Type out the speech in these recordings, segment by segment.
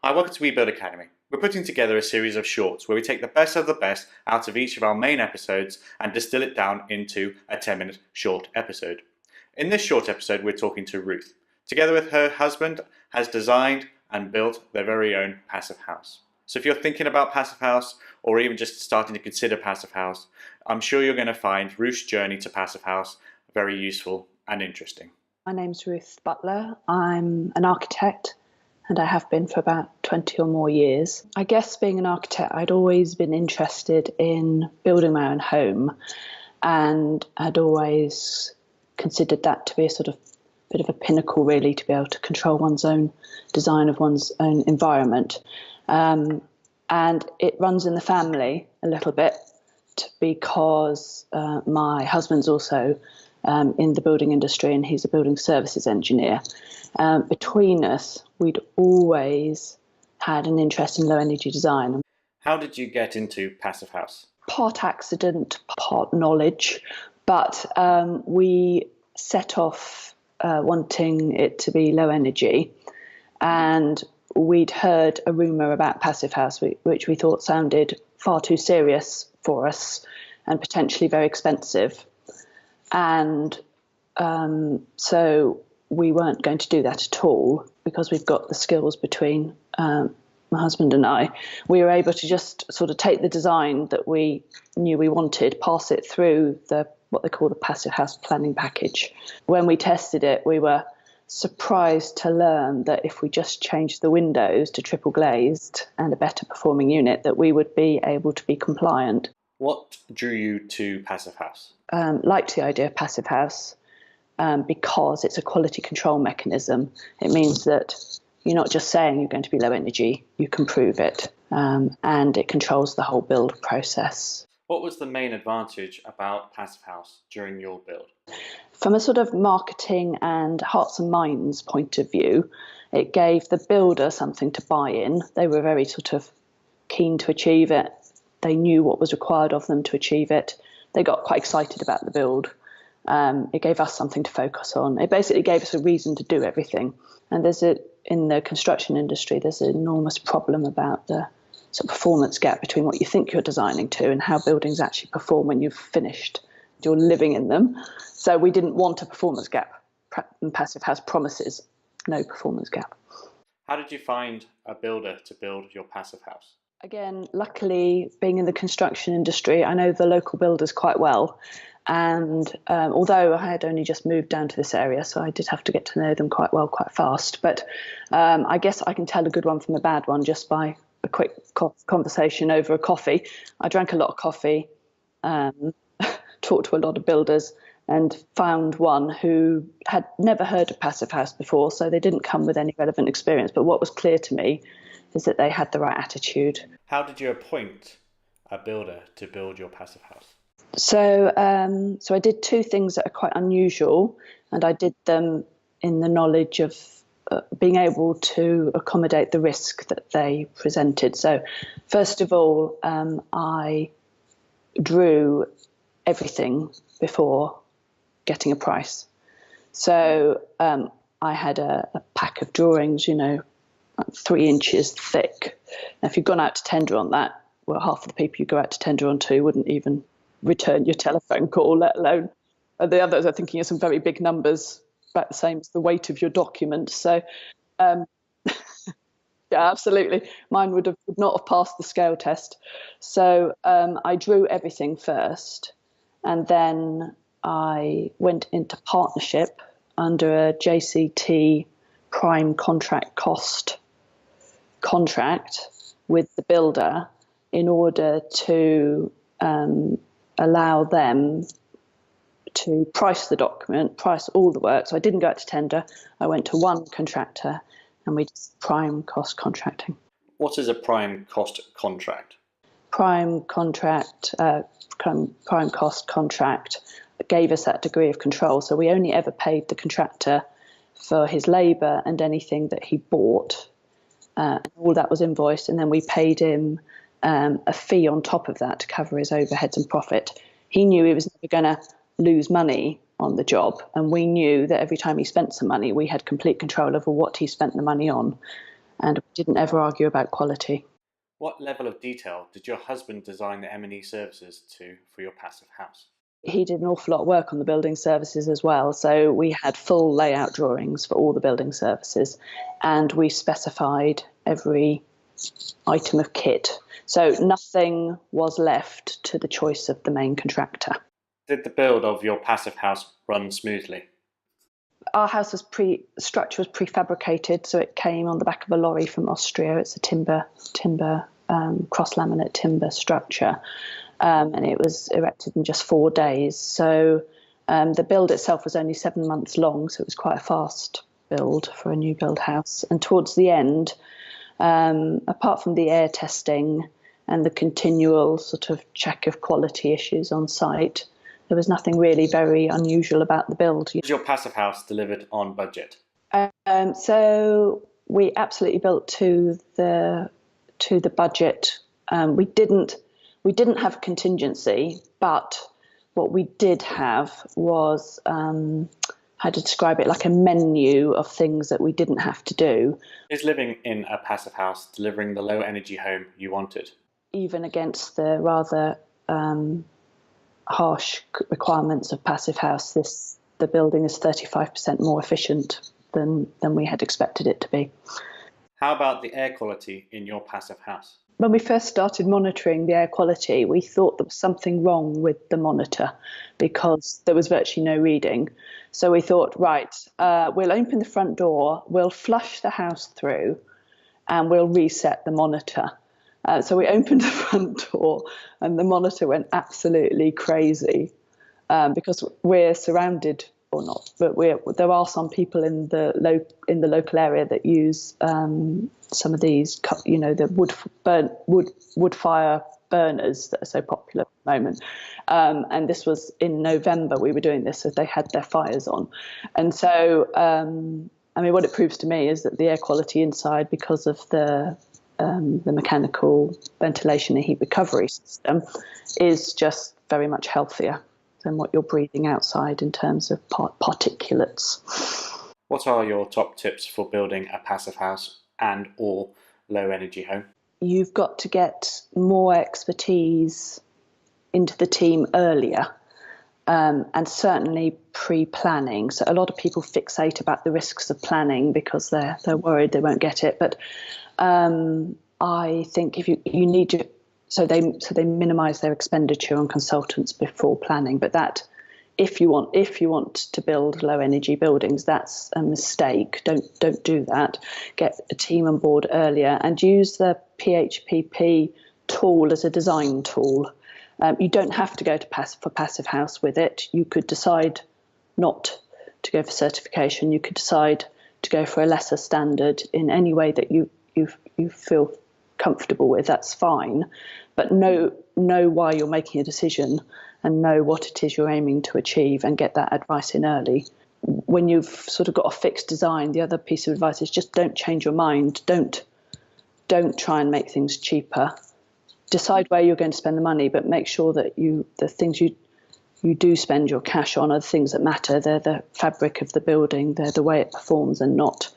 Hi, welcome to We Build Academy. We're putting together a series of shorts where we take the best of the best out of each of our main episodes and distill it down into a 10-minute short episode. In this short episode, we're talking to Ruth. Together with her husband, has designed and built their very own passive house. So if you're thinking about passive house or even just starting to consider passive house, I'm sure you're going to find Ruth's journey to passive house very useful and interesting. My name's Ruth Butler. I'm an architect and I have been for about 20 or more years. I guess being an architect, I'd always been interested in building my own home and had always considered that to be a sort of bit of a pinnacle really, to be able to control one's own design of one's own environment. And it runs in the family a little bit because my husband's also in the building industry and he's a building services engineer. Between us, we'd always had an interest in low energy design. How did you get into passive house? Part accident, part knowledge, but we set off wanting it to be low energy, and we'd heard a rumour about passive house which we thought sounded far too serious for us and potentially very expensive, and so we weren't going to do that at all because we've got the skills between my husband and I. We were able to just sort of take the design that we knew we wanted, pass it through what they call the passive house planning package. When we tested it, we were surprised to learn that if we just changed the windows to triple glazed and a better performing unit, that we would be able to be compliant. What drew you to passive house? Liked the idea of passive house because it's a quality control mechanism. It means that you're not just saying you're going to be low energy, you can prove it, and it controls the whole build process. What was the main advantage about passive house during your build? From a sort of marketing and hearts and minds point of view, it gave the builder something to buy in. They were very sort of keen to achieve it. They knew what was required of them to achieve it. They got quite excited about the build. It gave us something to focus on. It basically gave us a reason to do everything. And in the construction industry, there's an enormous problem about the sort of performance gap between what you think you're designing to and how buildings actually perform when you've finished. You're living in them. So we didn't want a performance gap. And passive house promises no performance gap. How did you find a builder to build your passive house? Again, luckily, being in the construction industry, I know the local builders quite well. And although I had only just moved down to this area, so I did have to get to know them quite well, quite fast. But I guess I can tell a good one from a bad one just by a quick conversation over a coffee. I drank a lot of coffee, talked to a lot of builders, and found one who had never heard of passive house before, so they didn't come with any relevant experience. But what was clear to me is that they had the right attitude. How did you appoint a builder to build your passive house? So I did two things that are quite unusual, and I did them in the knowledge of being able to accommodate the risk that they presented. So first of all, I drew everything before getting a price. So I had a pack of drawings, 3 inches thick. Now, if you'd gone out to tender on that, well, half of the people you go out to tender on to wouldn't even return your telephone call, let alone the others are thinking of some very big numbers, about the same as the weight of your document. So, yeah, absolutely. Mine would not have passed the scale test. So I drew everything first, and then I went into partnership under a JCT prime contract cost contract with the builder in order to allow them to price the document, price all the work. So I didn't go out to tender. I went to one contractor and we did prime cost contracting. What is a prime cost contract? Prime cost contract gave us that degree of control. So we only ever paid the contractor for his labour and anything that he bought. And all that was invoiced, and then we paid him a fee on top of that to cover his overheads and profit. He knew he was never going to lose money on the job, and we knew that every time he spent some money, we had complete control over what he spent the money on. and we didn't ever argue about quality. What level of detail did your husband design the M&E services to for your passive house? He did an awful lot of work on the building services as well. So we had full layout drawings for all the building services, and we specified every item of kit. So nothing was left to the choice of the main contractor. Did the build of your passive house run smoothly? Our house was structure was prefabricated, so it came on the back of a lorry from Austria. It's a timber cross laminate timber structure, and it was erected in just 4 days. So the build itself was only 7 months long, so it was quite a fast build for a new build house. And towards the end, apart from the air testing and the continual sort of check of quality issues on site, there was nothing really very unusual about the build. Was your passive house delivered on budget? So we absolutely built to the budget. We didn't have a contingency, but what we did have was how to describe it, like a menu of things that we didn't have to do. Is living in a passive house delivering the low energy home you wanted? Even against the rather harsh requirements of passive house, the building is 35% more efficient than we had expected it to be. How about the air quality in your passive house? When we first started monitoring the air quality, we thought there was something wrong with the monitor because there was virtually no reading. So we thought, right, we'll open the front door, we'll flush the house through, and we'll reset the monitor. So we opened the front door and the monitor went absolutely crazy because we're surrounded, or not, but there are some people in the local area that use some of these, the wood fire burners that are so popular at the moment. And this was in November we were doing this, so they had their fires on. And so, what it proves to me is that the air quality inside, because of the mechanical ventilation and heat recovery system, is just very much healthier than what you're breathing outside in terms of particulates. What are your top tips for building a passive house and or low energy home? You've got to get more expertise into the team earlier, and certainly pre-planning. So a lot of people fixate about the risks of planning because they're worried they won't get it. But I think if you need to, so they minimise their expenditure on consultants before planning. But that, if you want to build low energy buildings, that's a mistake. Don't do that. Get a team on board earlier and use the PHPP tool as a design tool. You don't have to go for Passive House with it. You could decide not to go for certification. You could decide to go for a lesser standard in any way that you feel comfortable with. That's fine, but know why you're making a decision and know what it is you're aiming to achieve, and get that advice in early. When you've sort of got a fixed design, the other piece of advice is just don't change your mind. Don't try and make things cheaper. Decide where you're going to spend the money, but make sure that the things you do spend your cash on are the things that matter. They're the fabric of the building. They're the way it performs, and not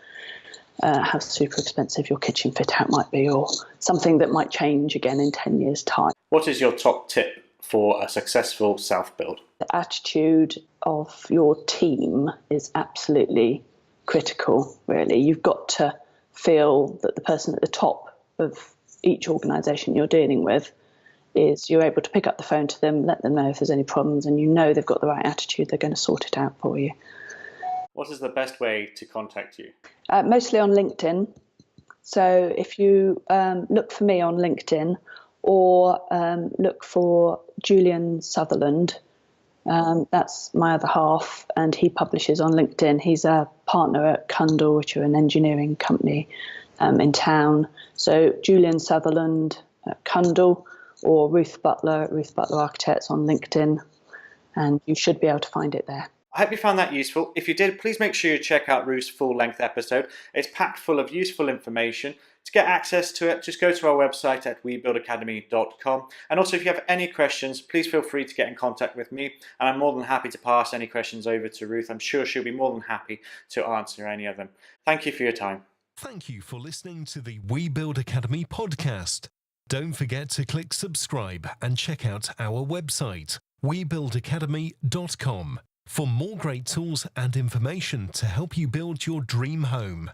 how super expensive your kitchen fit out might be, or something that might change again in 10 years' time. What is your top tip for a successful self-build? The attitude of your team is absolutely critical, really. You've got to feel that the person at the top of each organisation you're dealing with you're able to pick up the phone to them, let them know if there's any problems, and they've got the right attitude, they're going to sort it out for you. What is the best way to contact you? Mostly on LinkedIn. So if you look for me on LinkedIn, or look for Julian Sutherland, that's my other half, and he publishes on LinkedIn. He's a partner at Cundall, which are an engineering company in town. So Julian Sutherland at Cundall, or Ruth Butler at Ruth Butler Architects on LinkedIn, and you should be able to find it there. I hope you found that useful. If you did, please make sure you check out Ruth's full-length episode. It's packed full of useful information. To get access to it, just go to our website at webuildacademy.com. And also, if you have any questions, please feel free to get in contact with me, and I'm more than happy to pass any questions over to Ruth. I'm sure she'll be more than happy to answer any of them. Thank you for your time. Thank you for listening to the We Build Academy podcast. Don't forget to click subscribe and check out our website, webuildacademy.com, for more great tools and information to help you build your dream home.